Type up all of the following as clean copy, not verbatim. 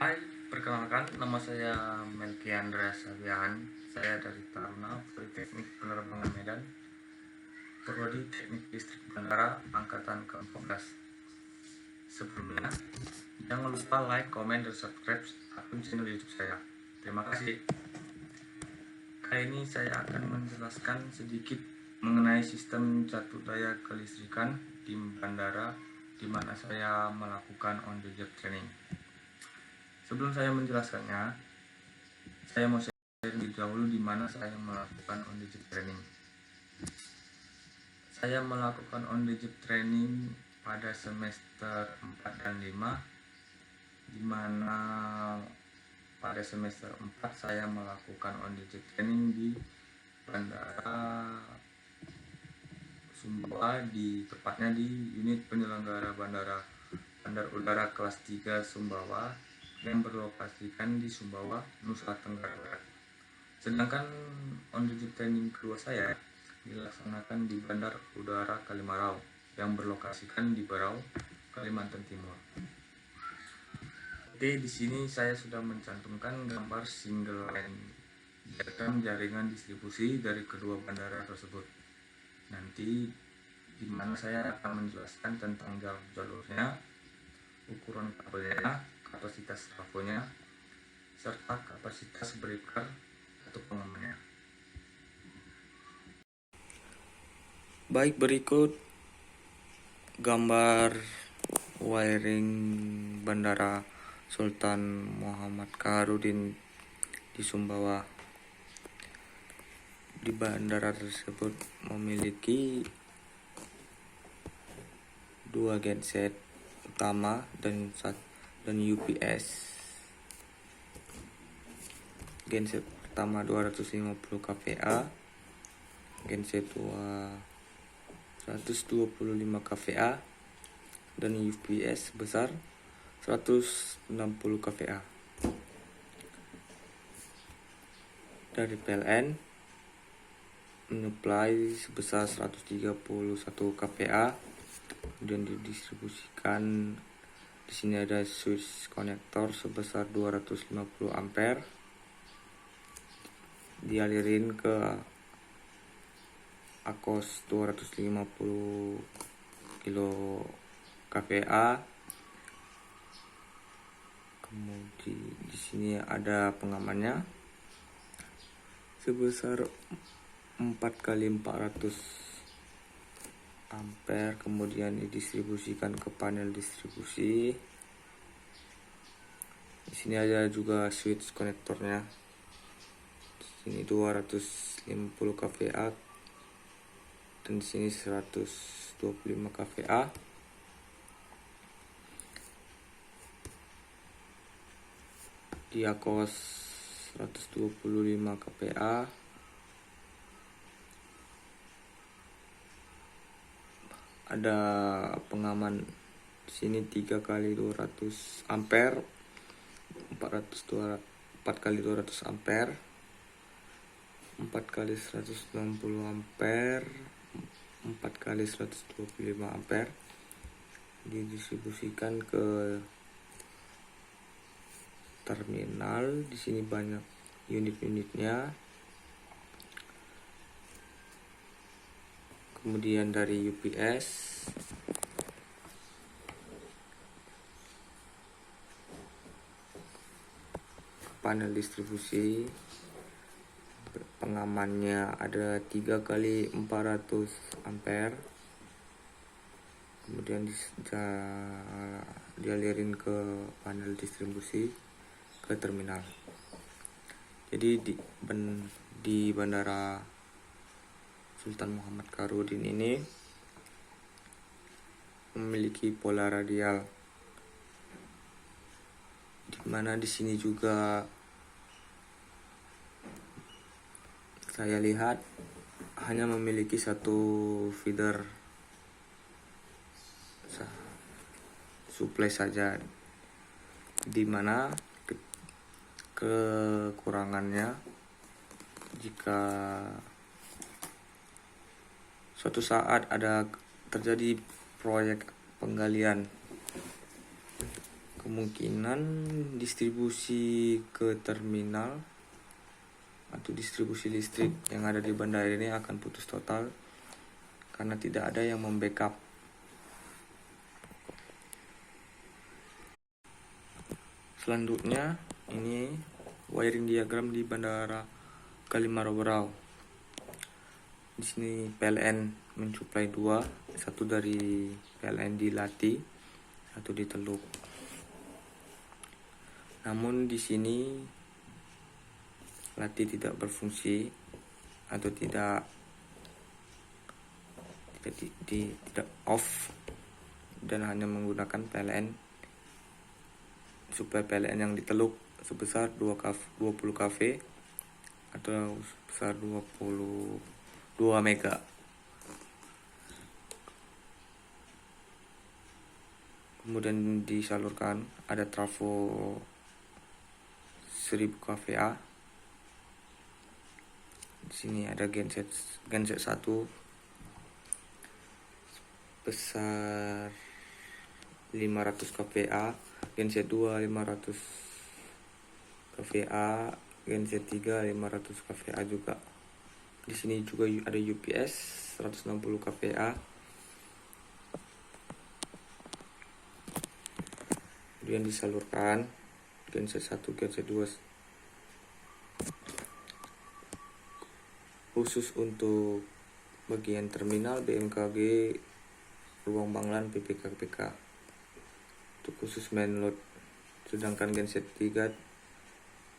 Hai, perkenalkan nama saya Melki Andreas Sabian. Saya dari Taruna Politeknik Penerbangan Medan, Prodi Teknik Listrik Bandara Angkatan ke-14. Sebelumnya, jangan lupa like, komen, dan subscribe akun channel YouTube saya. Terima kasih. Kali ini saya akan menjelaskan sedikit mengenai sistem catur daya kelistrikan di bandara di mana saya melakukan on the job training. Sebelum saya menjelaskannya, saya mau share lebih dahulu di mana saya melakukan on the job training. Saya melakukan on the job training pada semester 4 dan 5, di mana pada semester 4 saya melakukan on the job training di Bandara Sumbawa, tepatnya di unit penyelenggara Bandar Udara kelas 3 Sumbawa yang berlokasikan di Sumbawa, Nusa Tenggara Barat. Sedangkan on the job training kedua saya dilaksanakan di Bandar Udara Kalimarau yang berlokasikan di Berau, Kalimantan Timur. Oke, di sini saya sudah mencantumkan gambar single line diagram jaringan distribusi dari kedua bandara tersebut. Nanti di mana saya akan menjelaskan tentang jalurnya, ukuran kabelnya, kapasitas trafonya, serta kapasitas breaker atau pengamannya. Baik, berikut gambar wiring Bandara Sultan Muhammad Kaharudin di Sumbawa. Di bandara tersebut memiliki dua genset utama dan UPS. Genset pertama 250 kVA, genset 125 kVA, dan UPS sebesar 160 kVA. Dari PLN menyuplai sebesar 131 kVA, kemudian didistribusikan. Di sini ada switch konektor sebesar 250 ampere, dialirin ke akos 250 kilo kVA. Kemudian di sini ada pengamannya sebesar 4 kali 400 ampere, kemudian didistribusikan ke panel distribusi. Di sini ada juga switch konektornya. Di sini 250 kVA dan di sini 125 kVA. Di akos 125 kVA ada pengaman di sini 3 kali 200 ampere, 4 kali 200 ampere, 4 kali 160 ampere, 4 kali 125 ampere, didistribusikan ke terminal. Di sini banyak unit-unitnya. Kemudian dari UPS panel distribusi, pengamannya ada 3 kali 400 ampere, kemudian dialirin ke panel distribusi ke terminal. Jadi di Bandara Sultan Muhammad Kaharudin ini memiliki pola radial, di mana di sini juga saya lihat hanya memiliki satu feeder supply saja, di mana kekurangannya jika suatu saat ada terjadi proyek penggalian Kemungkinan distribusi ke terminal atau distribusi listrik yang ada di bandara ini akan putus total karena tidak ada yang membackup. Selanjutnya ini wiring diagram di Bandara Kalimaro. Di sini PLN mensuplai dua, satu dari PLN di Lati, satu di Teluk. Namun di sini Lati tidak berfungsi atau tidak off dan hanya menggunakan suplai PLN yang di Teluk sebesar 20 kV atau sebesar 22 mega. Kemudian disalurkan ada trafo 1000 kVA. Di sini ada genset 1 besar 500 kVA, genset 2 500 kVA, genset 3 500 kVA juga. Di sini juga ada UPS 160 kVA. Kemudian disalurkan genset 1, genset 2 khusus untuk bagian terminal BMKG, ruang Banglan, PPKPK. Itu khusus main load. Sedangkan genset 3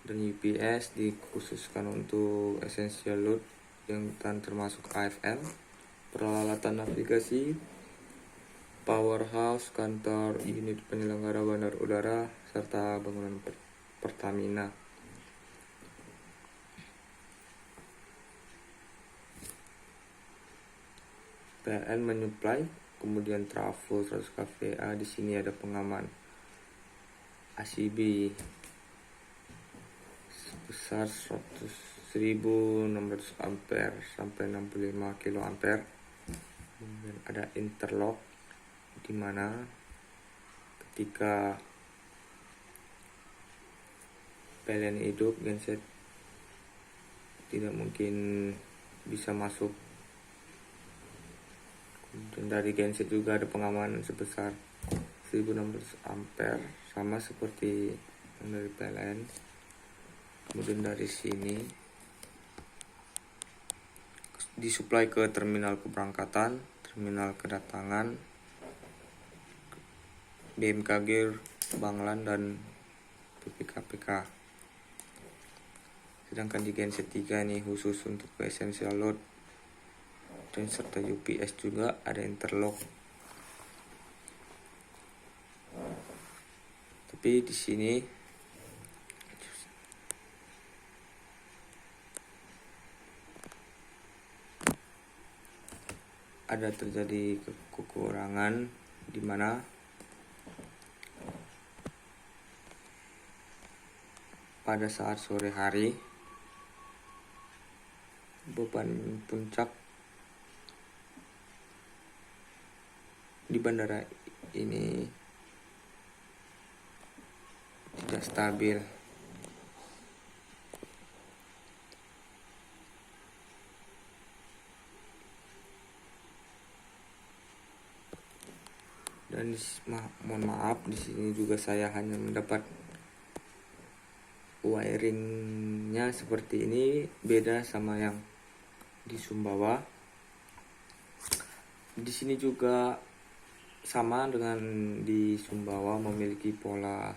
dan UPS dikhususkan untuk essential load yang termasuk AFL, peralatan navigasi, powerhouse, kantor, unit penyelenggara bandar udara, serta bangunan Pertamina. PLN menyuplai, kemudian trafo 100 kVA. Di sini ada pengaman ACB sebesar 1600 ampere sampai 65 kilo ampere. Kemudian ada interlock di mana ketika PLN hidup, genset tidak mungkin bisa masuk. Dan dari genset juga ada pengamanan sebesar 1600 ampere sama seperti yang dari PLN. Kemudian dari sini disuplai ke terminal keberangkatan, terminal kedatangan, BMKG, Banglan, dan PPKPK. Sedangkan di genset 3 ini khusus untuk essential load dan serta UPS juga ada interlock. Tapi di sini ada terjadi kekurangan di mana pada saat sore hari beban puncak di bandara ini tidak stabil. Dan mohon maaf, di sini juga saya hanya mendapat wiringnya seperti ini, beda sama yang di Sumbawa. Di sini juga sama dengan di Sumbawa, memiliki pola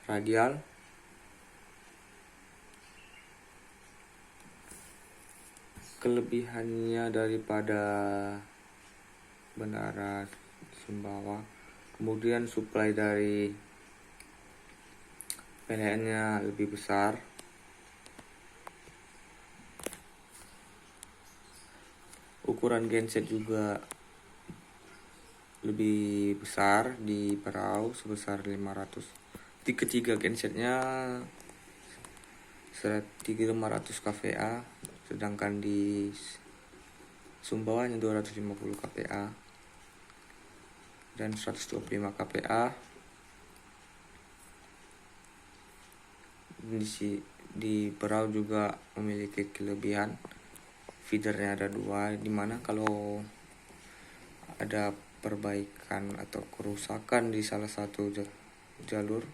radial. Kelebihannya daripada bandara Sumbawa, kemudian suplai dari PLN-nya lebih besar. Ukuran genset juga lebih besar di Berau sebesar 500. Di ketiga gensetnya 500 kVA, sedangkan di Sumbawa hanya 250 kVA dan 125 kVA. Di Berau juga memiliki kelebihan, feedernya ada 2, dimana kalau ada perbaikan atau kerusakan di salah satu jalur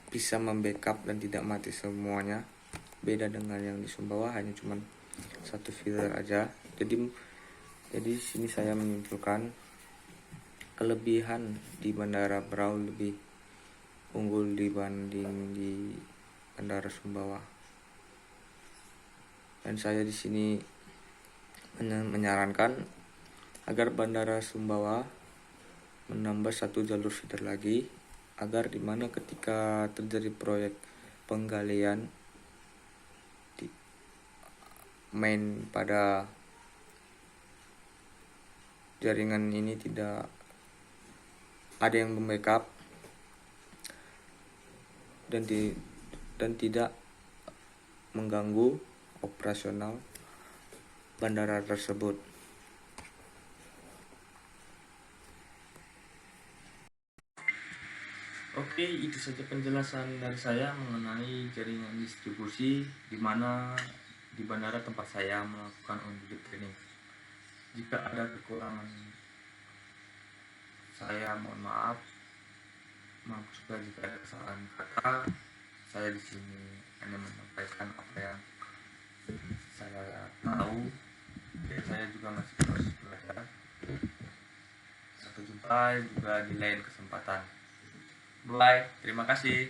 bisa membackup dan tidak mati semuanya. Beda dengan yang di Sumbawa hanya cuman satu feeder aja. Jadi sini saya menyimpulkan kelebihan di Bandara Berau lebih unggul dibanding di Bandara Sumbawa. Dan saya di sini menyarankan agar Bandara Sumbawa menambah satu jalur feeder lagi, agar dimana ketika terjadi proyek penggalian main pada jaringan ini tidak ada yang membackup dan tidak mengganggu operasional bandara tersebut. Oke, itu saja penjelasan dari saya mengenai jaringan distribusi di mana di bandara tempat saya melakukan on-duty training. Jika ada kekurangan, saya mohon maaf. Maaf juga jika ada kesalahan kata. Saya di sini hanya menyampaikan apa yang saya tahu. Dan saya juga masih terus belajar. Sampai jumpa juga di lain kesempatan. Bye, terima kasih.